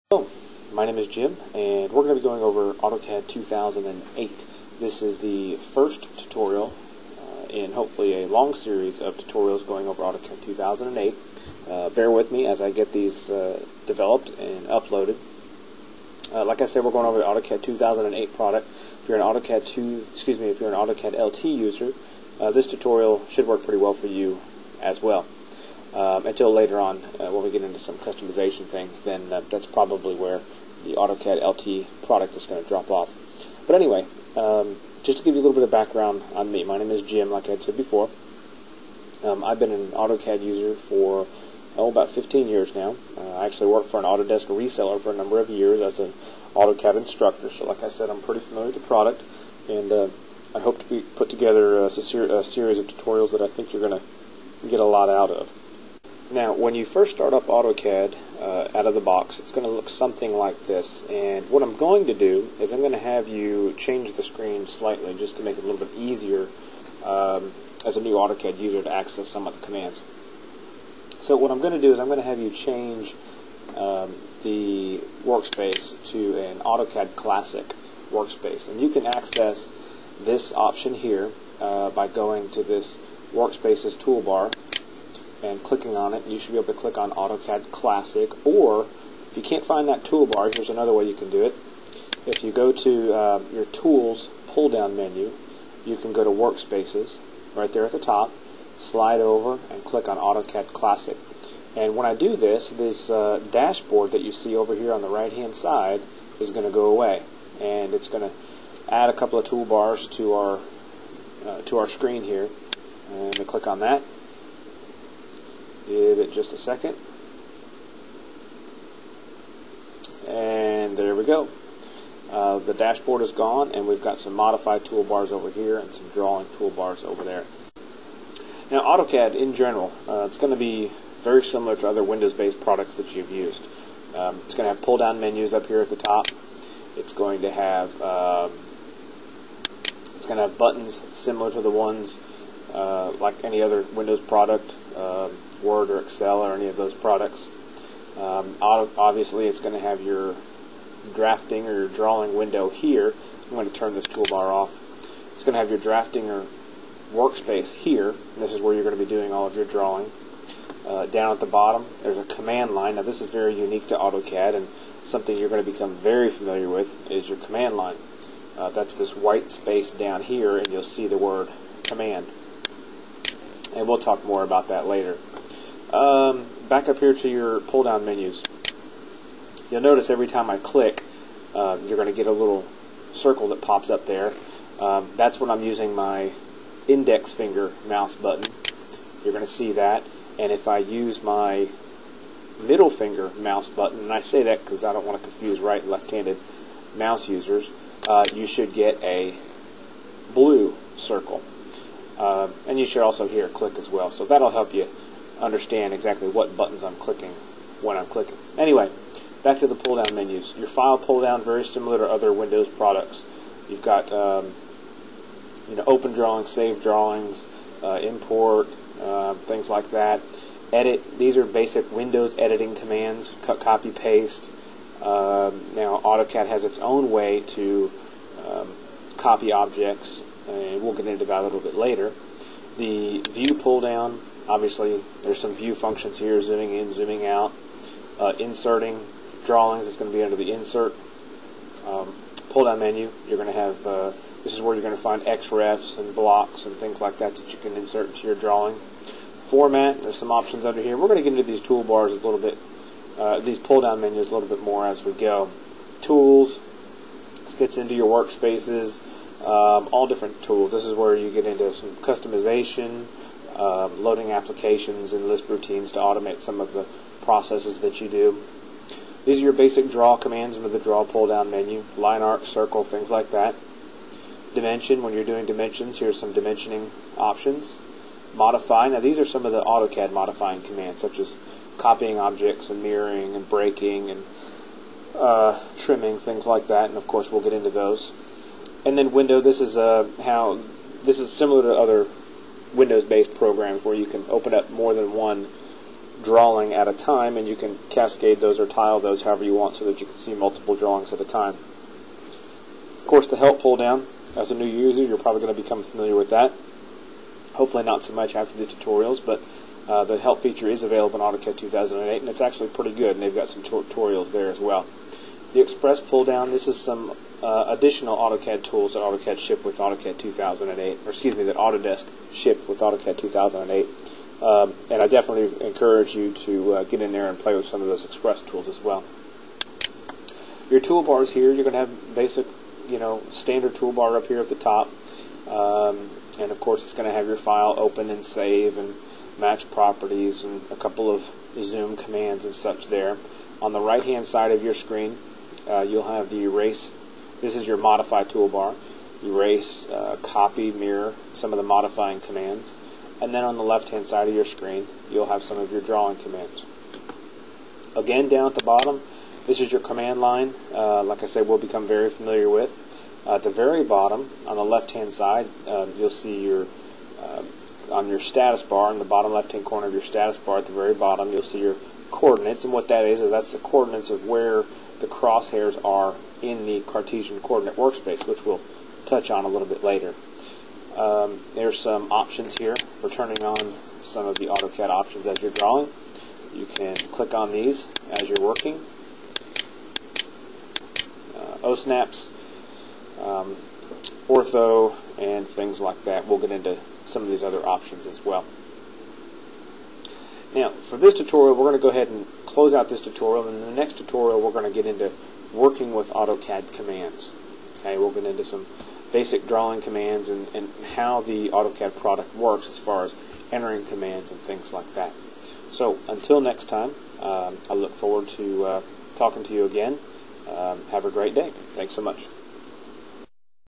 Hello, my name is Jim, and we're going to be going over AuToCAD 2008. This is the first tutorial in hopefully a long series of tutorials going over AuToCAD 2008. Bear with me as I get these developed and uploaded. Like I said, we're going over the AuToCAD 2008 product. If you're an AuToCAD LT user, this tutorial should work pretty well for you as well. Until later on, when we get into some customization things, then that's probably where the AuToCAD LT product is going to drop off. But anyway, just to give you a little bit of background on me, my name is Jim, like I had said before. I've been an AuToCAD user for about 15 years now. I actually worked for an Autodesk reseller for a number of years as an AuToCAD instructor, so like I said, I'm pretty familiar with the product, and I hope to put together a series of tutorials that I think you're going to get a lot out of. Now, when you first start up AuToCAD out of the box, it's going to look something like this. And what I'm going to do is I'm going to have you change the screen slightly just to make it a little bit easier as a new AuToCAD user to access some of the commands. So what I'm going to do is I'm going to have you change the workspace to an AuToCAD Classic workspace. And you can access this option here by going to this Workspaces toolbar and clicking on it. You should be able to click on AuToCAD Classic, or if you can't find that toolbar, here's another way you can do it. If you go to your Tools pull-down menu, you can go to Workspaces right there at the top, slide over and click on AuToCAD Classic. And when I do this, this dashboard that you see over here on the right hand side is going to go away, and it's going to add a couple of toolbars to our screen here. And we click on that. Give it just a second, and there we go. The dashboard is gone, and we've got some modified toolbars over here and some drawing toolbars over there. Now, AuToCAD in general, it's going to be very similar to other Windows-based products that you've used. It's going to have pull-down menus up here at the top. It's going to have buttons similar to the ones like any other Windows product. Word or Excel or any of those products. Obviously, it's going to have your drafting or your drawing window here. I'm going to turn this toolbar off. It's going to have your drafting or workspace here. And this is where you're going to be doing all of your drawing. Down at the bottom, there's a command line. Now, this is very unique to AuToCAD, and something you're going to become very familiar with is your command line. That's this white space down here, and you'll see the word command. And we'll talk more about that later. Back up here to your pull-down menus. You'll notice every time I click, you're going to get a little circle that pops up there. That's when I'm using my index finger mouse button. You're going to see that. And if I use my middle finger mouse button, and I say that because I don't want to confuse right and left-handed mouse users, you should get a blue circle. And you should also hear a click as well. So that'll help you understand exactly what buttons I'm clicking when I'm clicking. Anyway, back to the pull-down menus. Your file pull-down, very similar to other Windows products. You've got open drawings, save drawings, import, things like that. Edit. These are basic Windows editing commands. Cut, copy, paste. Now AuToCAD has its own way to copy objects, and we'll get into that a little bit later. The view pull-down, obviously there's some view functions here, zooming in, zooming out. Inserting drawings is going to be under the insert pull-down menu. You're going to have, this is where you're going to find XREFs and blocks and things like that that you can insert into your drawing. Format, there's some options under here. We're going to get into these toolbars a little bit, these pull-down menus a little bit more as we go. Tools, this gets into your workspaces, all different tools. This is where you get into some customization, loading applications and list routines to automate some of the processes that you do. These are your basic draw commands under the draw pull-down menu. Line art, circle, things like that. Dimension, when you're doing dimensions, here's some dimensioning options. Modify, now these are some of the AuToCAD modifying commands, such as copying objects and mirroring and breaking and trimming, things like that, and of course we'll get into those. And then window, this is similar to other Windows-based programs where you can open up more than one drawing at a time, and you can cascade those or tile those however you want so that you can see multiple drawings at a time. Of course, the help pull down, as a new user, you're probably going to become familiar with that. Hopefully not so much after the tutorials, but the help feature is available in AuToCAD 2008, and it's actually pretty good, and they've got some tutorials there as well. The Express pull down, this is some additional AuToCAD tools that AuToCAD shipped with AuToCAD 2008, or excuse me, that Autodesk shipped with AuToCAD 2008. And I definitely encourage you to get in there and play with some of those Express tools as well. Your toolbars here, you're going to have basic, standard toolbar up here at the top. And of course it's going to have your file open and save and match properties and a couple of zoom commands and such there. On the right hand side of your screen, you'll have the erase. This is your modify toolbar. Erase, copy, mirror, some of the modifying commands. And then on the left hand side of your screen, you'll have some of your drawing commands. Again, down at the bottom, this is your command line. Like I said, we'll become very familiar with. At the very bottom, on the left hand side, you'll see your on your status bar, in the bottom left hand corner of your status bar at the very bottom, you'll see your coordinates, and what that is that's the coordinates of where the crosshairs are in the Cartesian coordinate workspace, which we'll touch on a little bit later. There's some options here for turning on some of the AuToCAD options as you're drawing. You can click on these as you're working. O-snaps, ortho, and things like that. We'll get into some of these other options as well. Now, for this tutorial, we're going to go ahead and close out this tutorial, and in the next tutorial, we're going to get into working with AuToCAD commands. Okay, we'll get into some basic drawing commands and how the AuToCAD product works as far as entering commands and things like that. So, until next time, I look forward to talking to you again. Have a great day. Thanks so much.